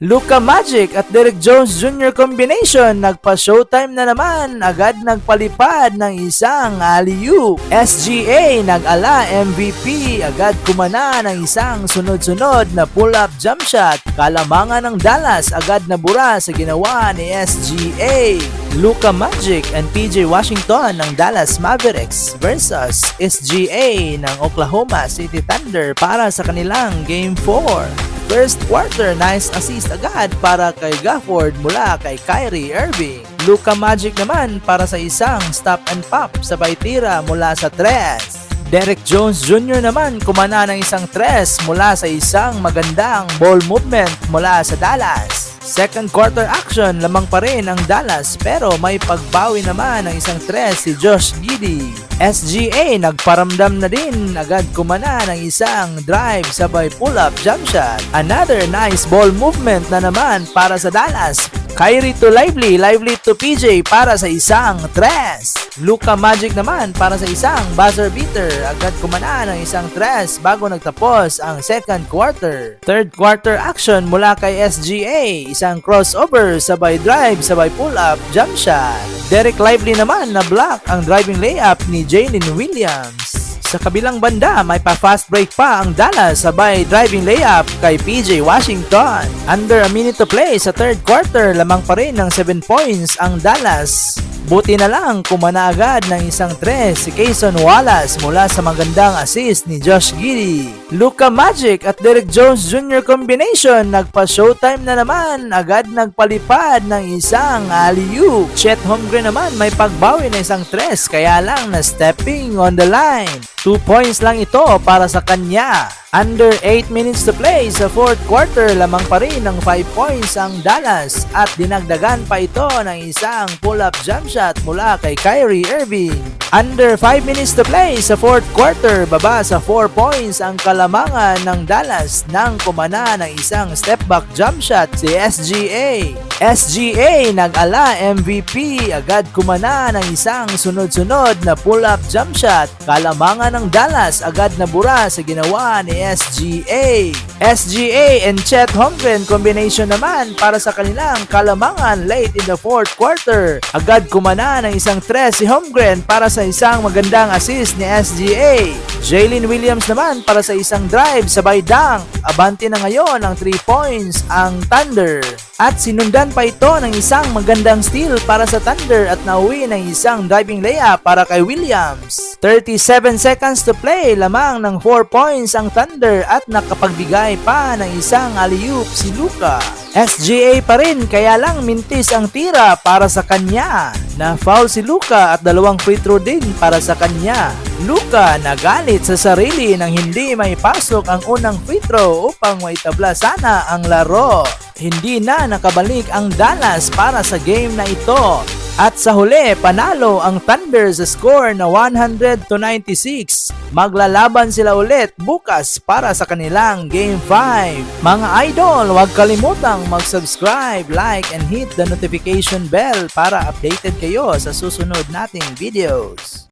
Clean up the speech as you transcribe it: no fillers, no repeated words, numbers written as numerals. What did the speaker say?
Luka Magic at Derek Jones Jr. combination nagpa-showtime na naman, agad nagpalipad ng isang alley-oop. SGA nag-ala MVP, agad kumana ng isang sunod-sunod na pull-up jump shot. Kalamangan ng Dallas agad nabura sa ginawa ni SGA. Luka Magic and PJ Washington ng Dallas Mavericks versus SGA ng Oklahoma City Thunder para sa kanilang Game 4. First quarter, nice assist agad para kay Gafford mula kay Kyrie Irving. Luka Magic naman para sa isang stop and pop sabay tira mula sa tres. Derek Jones Jr. naman kumana ng isang tres mula sa isang magandang ball movement mula sa Dallas. Second quarter action, lamang pa rin ang Dallas pero may pagbawi naman ng isang tres si Josh Giddey. SGA nagparamdam na din, agad kumana ng isang drive sabay pull-up jump shot. Another nice ball movement na naman para sa Dallas. Kyrie to Lively, Lively to PJ para sa isang tres. Luka Magic naman para sa isang buzzer beater, agad kumana ng isang tres bago nagtapos ang second quarter. Third quarter action mula kay SGA, isang crossover, sabay drive, sabay pull-up, jump shot. Derek Lively naman na block ang driving layup ni Jalen Williams. Sa kabilang banda, may pa-fast break pa ang Dallas sabay driving layup kay PJ Washington. Under a minute to play sa third quarter, lamang pa rin ng 7 points ang Dallas. Buti na lang kumana agad ng isang tres si Cason Wallace mula sa magandang assist ni Josh Giddey. Luka Magic at Derek Jones Jr. combination nagpa-showtime na naman, agad nagpalipad ng isang alley-oop. Chet Holmgren naman may pagbawi na isang tres kaya lang na stepping on the line. 2 points lang ito para sa kanya. Under 8 minutes to play sa fourth quarter, lamang pa rin ng 5 points ang Dallas at dinagdagan pa ito ng isang pull-up jump shot mula kay Kyrie Irving. Under 5 minutes to play sa fourth quarter, baba sa 4 points ang kalamangan ng Dallas nang kumana ng isang step back jump shot si SGA. SGA nag-ala MVP, agad kumana ng isang sunod-sunod na pull-up jump shot. Kalamangan ng Dallas agad nabura sa ginawa ni SGA. SGA and Chet Holmgren combination naman para sa kanilang kalamangan late in the fourth quarter. Agad kumana ng isang tres si Holmgren para sa isang magandang assist ni SGA. Jalen Williams naman para sa isang drive sabay dunk. Abante na ngayon ang 3 points ang Thunder. At sinundan pa ito ng isang magandang steal para sa Thunder at nauwi ng isang driving layup para kay Williams. 37 seconds to play, lamang ng 4 points ang Thunder at nakapagbigay pa ng isang alley-oop si Luka. SGA pa rin kaya lang mintis ang tira para sa kanya. Na-foul si Luka at 2 free throw din para sa kanya. Luka nagalit sa sarili nang hindi may pasok ang unang free throw upang maitabla sana ang laro. Hindi na nakabalik ang Dallas para sa game na ito. At sa huli, panalo ang Thunder sa score na 100-96. Maglalaban sila ulit bukas para sa kanilang Game 5. Mga idol, huwag kalimutang mag-subscribe, like, and hit the notification bell para updated kayo sa susunod nating videos.